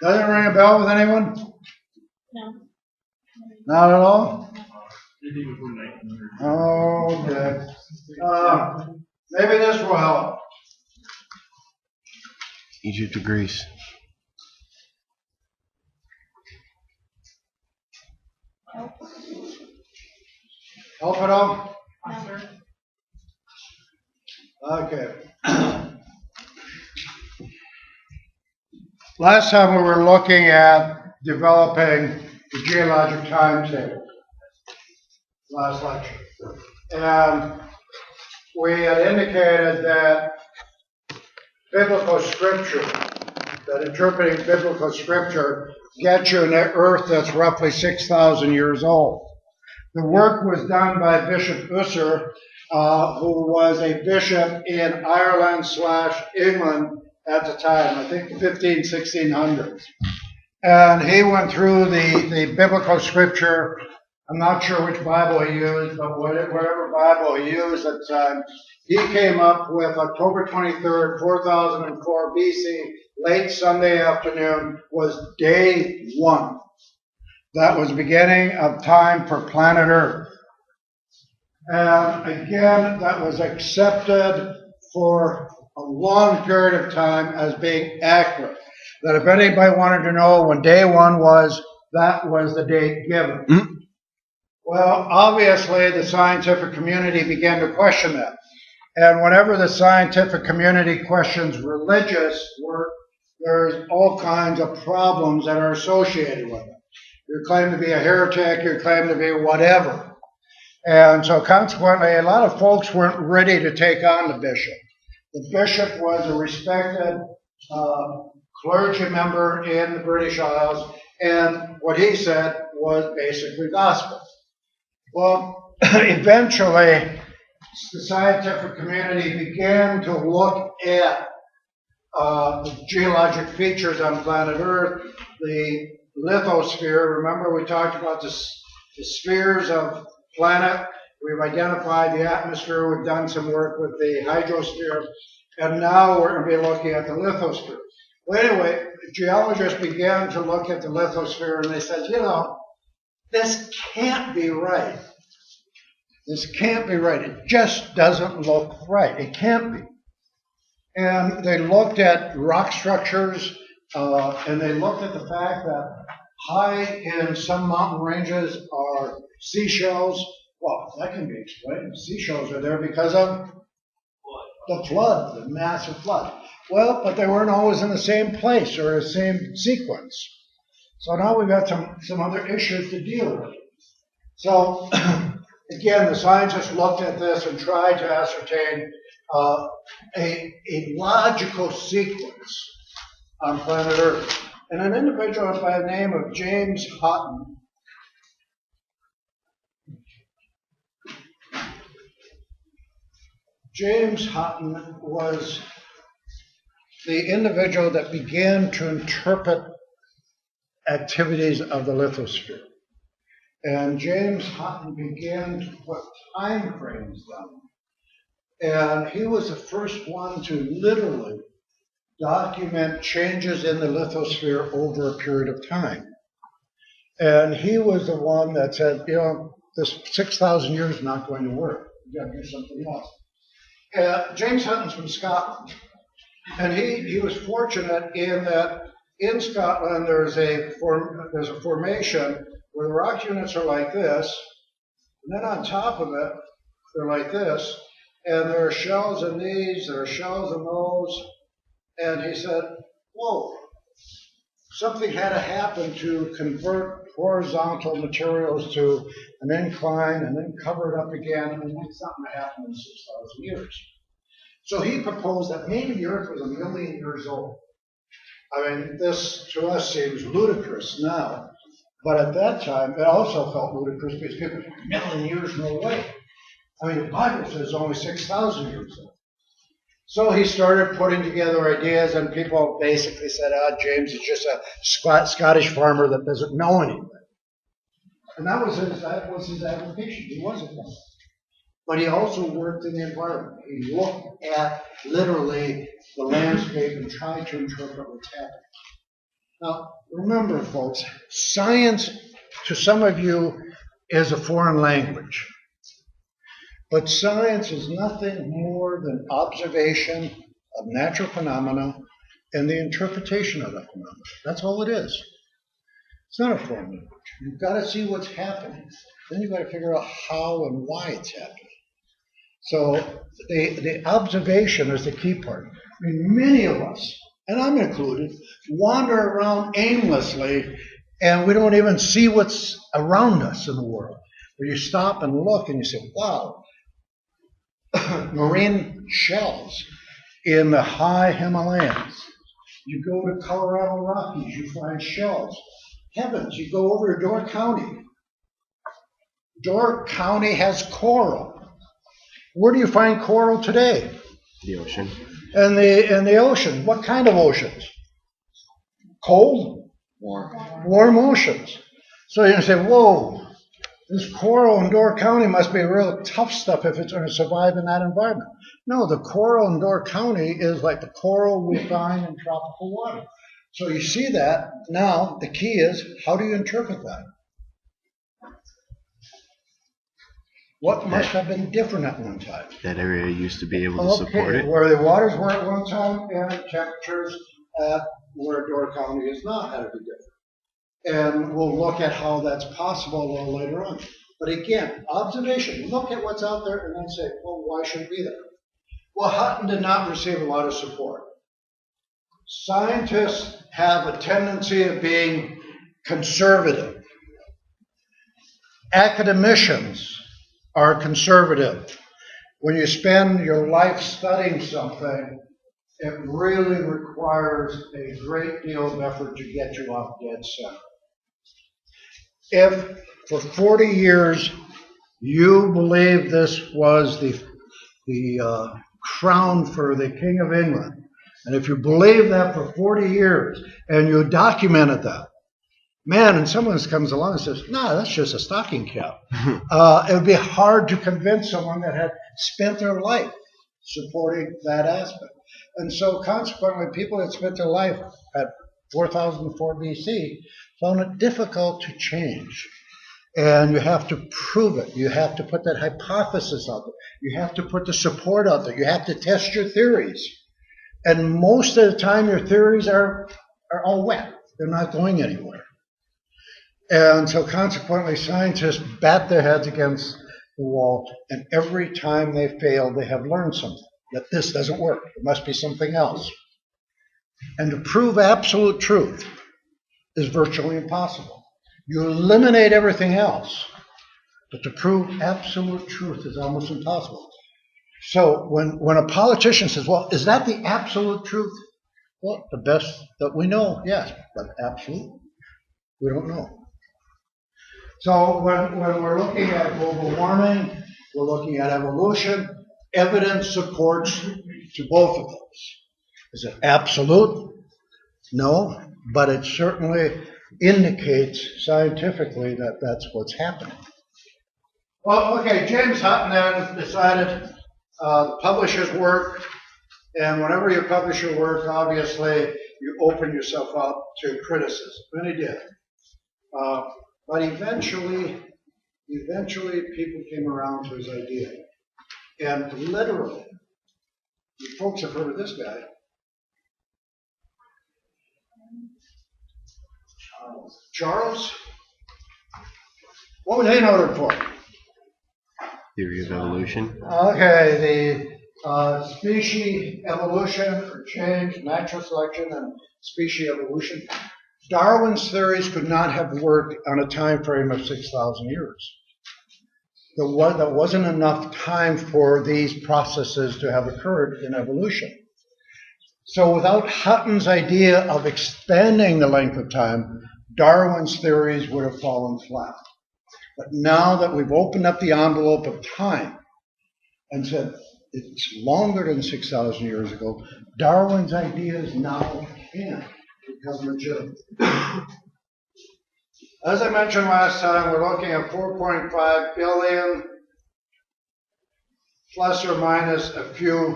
Doesn't ring a bell with anyone? No. Not at all? Maybe before 1900. Oh, okay. Maybe this will help. Egypt to Greece. Help at all? No. Okay. Last time we were looking at developing the geologic timetable. Last lecture. And we had indicated that biblical scripture, that interpreting biblical scripture gets you an earth that's roughly 6,000 years old. The work was done by Bishop Usser, who was a bishop in Ireland/England at the time, I think the 1600s. And he went through the biblical scripture. I'm not sure which Bible he used, but whatever Bible he used at the time, he came up with October 23rd, 4004 BC, late Sunday afternoon, was day one. That was the beginning of time for planet Earth. And again, that was accepted for a long period of time as being accurate. That if anybody wanted to know when day one was, that was the date given. Mm-hmm. Well, obviously, the scientific community began to question that. And whenever the scientific community questions religious work, there's all kinds of problems that are associated with it. You're claimed to be a heretic, you're claimed to be whatever. And so consequently, a lot of folks weren't ready to take on the bishop. The bishop was a respected clergy member in the British Isles, and what he said was basically gospel. Well, eventually, the scientific community began to look at the geologic features on planet Earth, the lithosphere. Remember, we talked about the spheres of planet. We've identified the atmosphere. We've done some work with the hydrosphere. And now we're going to be looking at the lithosphere. Well, anyway, geologists began to look at the lithosphere, and they said, you know, this can't be right. This can't be right. It just doesn't look right. It can't be. And they looked at rock structures, and they looked at the fact that high in some mountain ranges are seashells. Well, that can be explained. Seashells are there because of the flood, the massive flood. Well, but they weren't always in the same place or the same sequence. So now we've got some other issues to deal with. So, again, the scientists looked at this and tried to ascertain a logical sequence on planet Earth. And an individual by the name of James Hutton was the individual that began to interpret activities of the lithosphere. And James Hutton began to put time frames down. And he was the first one to literally document changes in the lithosphere over a period of time. And he was the one that said, you know, this 6,000 years is not going to work. You've got to do something else. James Hutton's from Scotland. And he was fortunate in that in Scotland there's a formation where the rock units are like this, and then on top of it, they're like this, and there are shells in these, there are shells in those, and he said, whoa, something had to happen to convert horizontal materials to an incline and then cover it up again, and then something happened in 6,000 years. So he proposed that maybe the Earth was 1 million years old. I mean, this to us seems ludicrous now, but at that time it also felt ludicrous because people were 1 million years no way. I mean, the Bible says only 6,000 years old. So he started putting together ideas, and people basically said, James is just a Scottish farmer that doesn't know anything. And that was his application. He was a farmer. But he also worked in the environment. He looked at literally the landscape and tried to interpret what's happening. Now, remember, folks, science to some of you is a foreign language. But science is nothing more than observation of natural phenomena and the interpretation of that phenomena. That's all it is. It's not a foreign language. You've got to see what's happening. Then you've got to figure out how and why it's happening. So the observation is the key part. I mean, many of us, and I'm included, wander around aimlessly and we don't even see what's around us in the world. But you stop and look and you say, wow, marine shells in the high Himalayas. You go to Colorado Rockies, you find shells. Heavens, you go over to Door County. Door County has coral. Where do you find coral today? The ocean. In the ocean. What kind of oceans? Cold? Warm oceans. So you say, whoa, this coral in Door County must be real tough stuff if it's going to survive in that environment. No, the coral in Door County is like the coral we find in tropical water. So you see that. Now, the key is, how do you interpret that? What must have been different at one time? That area used to be able to support it. Where the waters were at one time and temperatures at where Door County is now had to be different. And we'll look at how that's possible a little later on. But again, observation. Look at what's out there and then say, well, why should it be there? Well, Hutton did not receive a lot of support. Scientists have a tendency of being conservative. Academicians are conservative. When you spend your life studying something, it really requires a great deal of effort to get you off dead center. If for 40 years you believe this was the crown for the King of England, and if you believe that for 40 years and you documented that, man, and someone comes along and says, no, that's just a stocking cap. It would be hard to convince someone that had spent their life supporting that aspect. And so consequently, people that spent their life at 4004 BC found it difficult to change. And you have to prove it. You have to put that hypothesis out there. You have to put the support out there. You have to test your theories. And most of the time, your theories are all wet. They're not going anywhere. And so consequently, scientists bat their heads against the wall, and every time they fail, they have learned something, that this doesn't work. It must be something else. And to prove absolute truth is virtually impossible. You eliminate everything else, but to prove absolute truth is almost impossible. So when a politician says, well, is that the absolute truth? Well, the best that we know, yes, but absolute, we don't know. So when we're looking at global warming, we're looking at evolution, evidence supports to both of those. Is it absolute? No, but it certainly indicates scientifically that that's what's happening. Well, okay, James Hutton then decided to publish his work, and whenever you publish your work, obviously, you open yourself up to criticism, and he did. But eventually people came around to his idea. And literally, you folks have heard of this guy. Charles? What was he noted for? Theory of evolution. Okay, the species evolution or change, natural selection, and species evolution. Darwin's theories could not have worked on a time frame of 6,000 years. There wasn't enough time for these processes to have occurred in evolution. So without Hutton's idea of expanding the length of time, Darwin's theories would have fallen flat. But now that we've opened up the envelope of time and said it's longer than 6,000 years ago, Darwin's ideas now can become legitimate. As I mentioned last time, we're looking at 4.5 billion plus or minus a few